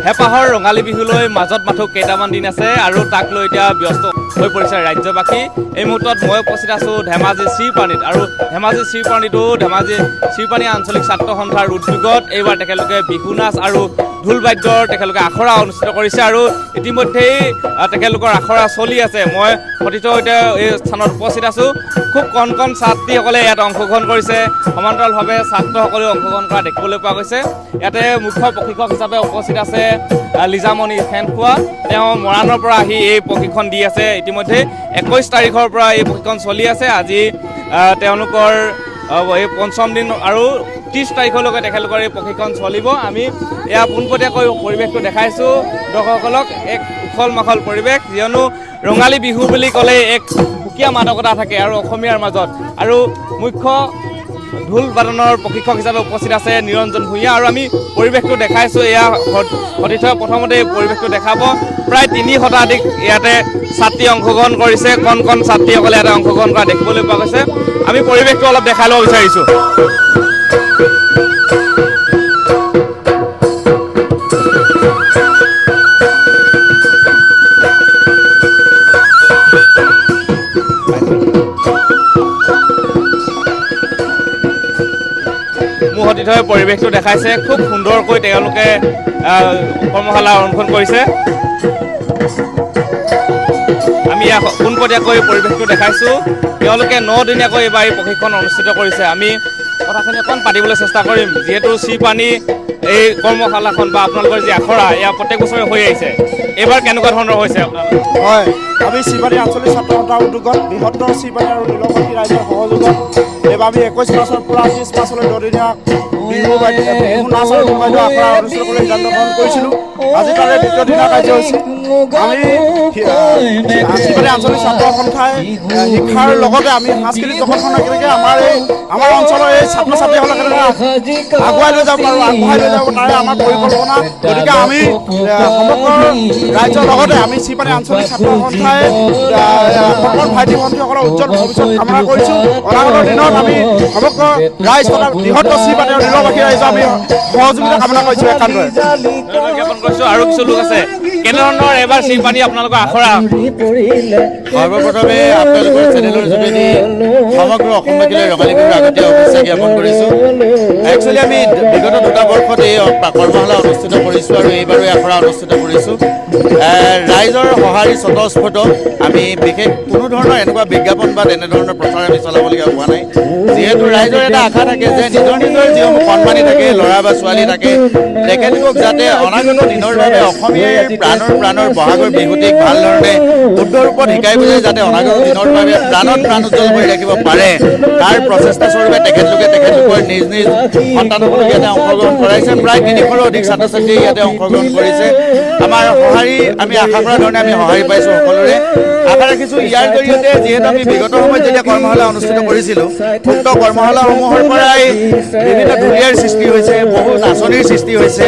হেঁপাহৰ ৰঙালী বিহুলৈ মাজত মাথো কেইটামান দিন আছে আৰু তাক লৈ এতিয়া ব্যস্ত হৈ পৰিছে ৰাজ্যবাসী। এই মুহূৰ্তত মই উপস্থিত আছোঁ ধেমাজি শ্ৰীপানীত আৰু ধেমাজি শ্ৰীপানীতো ধেমাজি শ্ৰীপানী আঞ্চলিক ছাত্ৰ সন্থাৰ উদ্যোগত এইবাৰ তেখেতলোকে বিহু নাচ আৰু ঢোল বাদ্যৰ তেখেতলোকে আখৰা অনুষ্ঠিত কৰিছে আৰু ইতিমধ্যেই তেখেতলোকৰ আখৰা চলি আছে। মই সতীৰ্থ সৈতে এই স্থানত উপস্থিত আছোঁ। খুব কণ কণ ছাত্ৰীসকলে ইয়াত অংশগ্ৰহণ কৰিছে, সমান্তৰালভাৱে ছাত্ৰসকলেও অংশগ্ৰহণ কৰা দেখিবলৈ পোৱা গৈছে। ইয়াতে মুখ্য প্ৰশিক্ষক হিচাপে উপস্থিত আছে লিজামণি খেনখোৱা। তেওঁ মৰাণৰ পৰা আহি এই প্ৰশিক্ষণ দি আছে। ইতিমধ্যে 21 তাৰিখৰ পৰা এই প্ৰশিক্ষণ চলি আছে। আজি তেওঁলোকৰ এই পঞ্চম দিন আৰু 30 তাৰিখলৈকে তেখেতলোকৰ এই প্ৰশিক্ষণ চলিব। আমি এয়া পোনপটীয়াকৈ পৰিৱেশটো দেখাইছোঁ দৰ্শকসকলক। এক উখল মাখল পৰিৱেশ, কিয়নো ৰঙালী বিহু বুলি ক'লে এক সুকীয়া মাদকতা থাকে আৰু অসমীয়াৰ মাজত। আৰু মুখ্য ঢোল বাদনৰ প্ৰশিক্ষক হিচাপে উপস্থিত আছে নিৰঞ্জন ভূঞা আৰু আমি পৰিৱেশটো দেখাইছোঁ। এয়া সতীৰ্থই প্ৰথমতে পৰিৱেশটো দেখাব। প্ৰায় 3 শতাধিক ইয়াতে ছাত্ৰী অংশগ্ৰহণ কৰিছে, কণ কণ ছাত্ৰীসকলে ইয়াতে অংশগ্ৰহণ কৰা দেখিবলৈ পোৱা গৈছে। আমি পৰিৱেশটো অলপ দেখাই ল'ব বিচাৰিছোঁ। মোৰ সতীৰ্থই পৰিৱেশটো দেখাইছে, খুব সুন্দৰকৈ তেওঁলোকে কৰ্মশালা আৰম্ভ কৰিছে। আমি ইয়াক পোনপটীয়াকৈ পৰিৱেশটো দেখাইছোঁ। তেওঁলোকে 9 দিনীয়াকৈ এইবাৰ এই প্ৰশিক্ষণ অনুষ্ঠিত কৰিছে। আমি কথাখিনি অকণ পাতিবলৈ চেষ্টা কৰিম, যিহেতু শ্ৰীপানী এই কৰ্মশালাখন বা আপোনালোকৰ যি আখৰা এয়া প্ৰত্যেক বছৰে হৈ আহিছে, এইবাৰ কেনেকুৱা ধৰণৰ হৈছে? হয়, আমি শ্ৰীপানী আঞ্চলিক ছাত্ৰ সন্থাৰ উদ্যোগত বৃহত্তৰ শ্ৰীপানী আৰু নীলমতী ৰাইজৰ সহযোগত এইবাৰ আমি 21 মাৰ্চৰ পৰা 30 মাৰ্চলৈ 9 দিনীয়া বিহু নাচ আৰু ঢোল বাদ্য আখৰা অনুষ্ঠিত কৰিবলৈ সিদ্ধান্ত গ্ৰহণ কৰিছিলোঁ। আজি তাৰে 2য় দিনৰ কাৰ্যসূচী। আমি শ্ৰীপানী আঞ্চলিক ছাত্ৰ সন্থাই শিক্ষাৰ লগতে আমি সাংস্কৃতিক জগতখনক কেনেকৈ আমাৰ অঞ্চলৰ এই ছাত্ৰ ছাত্ৰীসকলক কেনেকৈ আগুৱাই লৈ যাব পাৰোঁ, আগবঢ়াই লৈ যাব তাৰে আমাৰ পৰিকল্পনা। গতিকে আমি সমগ্ৰ ৰাজ্যৰ লগতে আমি শ্ৰীপানী আঞ্চলিক ছাত্ৰ সন্থাই সকলো ভাইটি ভণ্টিসকলৰ উজ্জ্বল ভৱিষ্যত কামনা কৰিছোঁ। অনাগত দিনত আমি সমগ্ৰ ৰাইজ তথা বৃহত্তৰ শ্ৰীপানী আৰু নীলবাসী ৰাইজৰ আমি সহযোগিতা কামনা কৰিছোঁ। একান্তৰে জ্ঞাপন কৰিছোঁ। আৰু কিছু লোক আছে, কেনেধৰণৰ এবাৰ শ্ৰীপানী আপোনালোকৰ আখৰা? সৰ্বপ্ৰথমে আপোনালোকৰ চেনেলৰ যোগেদি সমগ্ৰ অসমবাসীলৈ ৰঙালী বিহুৰ আগতীয়া শুভেচ্ছা জ্ঞাপন কৰিছোঁ। একচুৱেলি আমি বিগত 2টা বৰ্ষত এই কৰ্মশালা অনুষ্ঠিত কৰিছোঁ আৰু এইবাৰো এই আখৰা অনুষ্ঠিত কৰিছোঁ। ৰাইজৰ সঁহাৰি স্বতঃস্ফূৰ্ত। আমি বিশেষ কোনো ধৰণৰ এনেকুৱা বিজ্ঞাপন বা তেনেধৰণৰ প্ৰচাৰ আমি চলাবলগীয়া হোৱা নাই। যিহেতু ৰাইজৰ এটা আশা থাকে যে নিজৰ নিজৰ যিসমূহ কণমানি থাকে, ল'ৰা বা ছোৱালী থাকে, তেখেতলোকক যাতে অনাগত দিনৰ বাবে অসমীয়াৰ প্ৰাণৰ বহাগৰ বিহুটিক ভাল ধৰণে শুদ্ধ ৰূপত শিকাই বুজাই যাতে অনাগত দিনৰ বাবে প্ৰাণ উজ্জ্বল কৰি ৰাখিব পাৰে, তাৰ প্ৰচেষ্টা স্বৰূপে তেখেতলোকৰ নিজ নিজ সন্তানসকলক ইয়াতে অংশগ্ৰহণ কৰাইছে। প্ৰায় 300ৰো অধিক ছাত্ৰ ছাত্ৰীয়ে ইয়াতে অংশগ্ৰহণ কৰিছে। আমাৰ সঁহাৰি আমি আশা কৰাৰ ধৰণে আমি সঁহাৰি পাইছোঁ সকলোৰে। আশা ৰাখিছোঁ ইয়াৰ জৰিয়তে, যিহেতু আমি বিগত সময়ত যেতিয়া কৰ্মশালা অনুষ্ঠিত কৰিছিলোঁ, উক্ত কৰ্মশালাসমূহৰ পৰাই বিভিন্ন ঢুলীয়াৰ সৃষ্টি হৈছে, বহু নাচনীৰ সৃষ্টি হৈছে।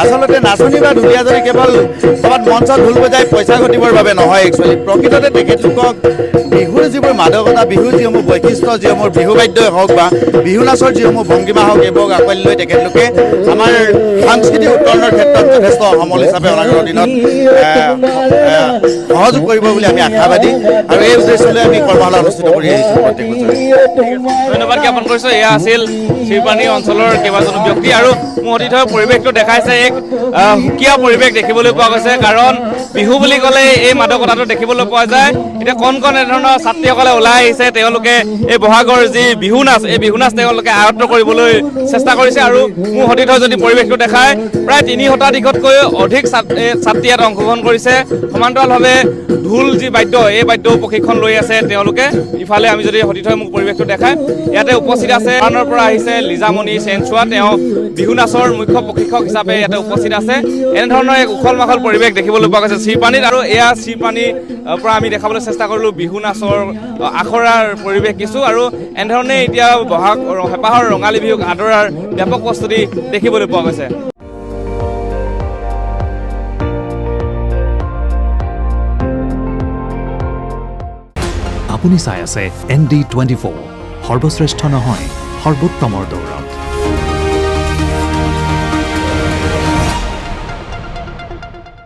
আচলতে নাচনী বা ঢুলীয়াজনে কেৱল ক'ৰবাত মঞ্চত ঢোল বজাই পইচা ঘটিবৰ বাবে নহয়। একচুৱেলি প্ৰকৃততে তেখেতলোকক বিহুৰ যিবোৰ মাদকতা, বিহুৰ যিসমূহ বৈশিষ্ট্য, যিসমূহ বিহু বাদ্যই হওক বা বিহু নাচৰ যিসমূহ ভংগীমা হওক, এইবোৰক আঁকোৱালি লৈ তেখেতলোকে আমাৰ সাংস্কৃতিক উত্তৰণৰ ক্ষেত্ৰত যথেষ্ট সমল হিচাপে অনাগত দিনত সহযোগ কৰিব বুলি আমি আশাবাদী আৰু এই উদ্দেশ্যলৈ আমি কৰ্মশালা অনুষ্ঠিত কৰি আহিছোঁ প্ৰত্যেক বছৰে। ধন্যবাদ জ্ঞাপন কৰিছোঁ। এয়া আছিল শ্ৰীপানী অঞ্চলৰ কেইবাজনো ব্যক্তি আৰু মোৰ সতীৰ্থই পৰিৱেশটো দেখাইছে। এক সুকীয়া পৰিৱেশ দেখিবলৈ পোৱা গৈছে, কাৰণ বিহু বুলি ক'লে এই মাদকতাটো দেখিবলৈ পোৱা যায়। এতিয়া কণ কণ এনেধৰণৰ ছাত্ৰীসকলে ওলাই আহিছে, তেওঁলোকে এই বহাগৰ যি বিহু বিহু নাচ, এই বিহু নাচ তেওঁলোকে আয়ত্ত কৰিবলৈ চেষ্টা কৰিছে। আৰু মোৰ সতীৰ্থ যদি পৰিৱেশটো দেখায়, প্ৰায় 3 শতাধিকতকৈ অধিক ছাত্ৰী ইয়াত অংশগ্ৰহণ কৰিছে। সমান্তৰালভাৱে ঢোল যি বাদ্য, এই বাদ্যও প্ৰশিক্ষণ লৈ আছে তেওঁলোকে। ইফালে আমি যদি সতীৰ্থই মোক পৰিৱেশটো দেখায়, ইয়াতে উপস্থিত আছে পানৰ পৰা আহিছে লিজামণি চেনচুৱা, তেওঁ বিহু নাচৰ মুখ্য প্ৰশিক্ষক হিচাপে ইয়াতে উপস্থিত আছে। এনেধৰণৰ এক উখল মাখল পৰিৱেশ দেখিবলৈ পোৱা গৈছে চিৰপানীত। আৰু এয়া চিৰপানীৰ পৰা আমি দেখাবলৈ চেষ্টা কৰিলোঁ বিহু নাচৰ আখৰাৰ পৰিৱেশ কিছু। আৰু এনেধৰণে এতিয়া বহাগ হেঁপাহৰ ৰঙালী বিহুক আদৰাৰ ব্যাপক প্ৰস্তুতি দেখিবলৈ পোৱা গৈছে। আপুনি চাই আছে ND24, সৰ্বশ্ৰেষ্ঠ নহয় সৰ্বোত্তমৰ দৌৰ।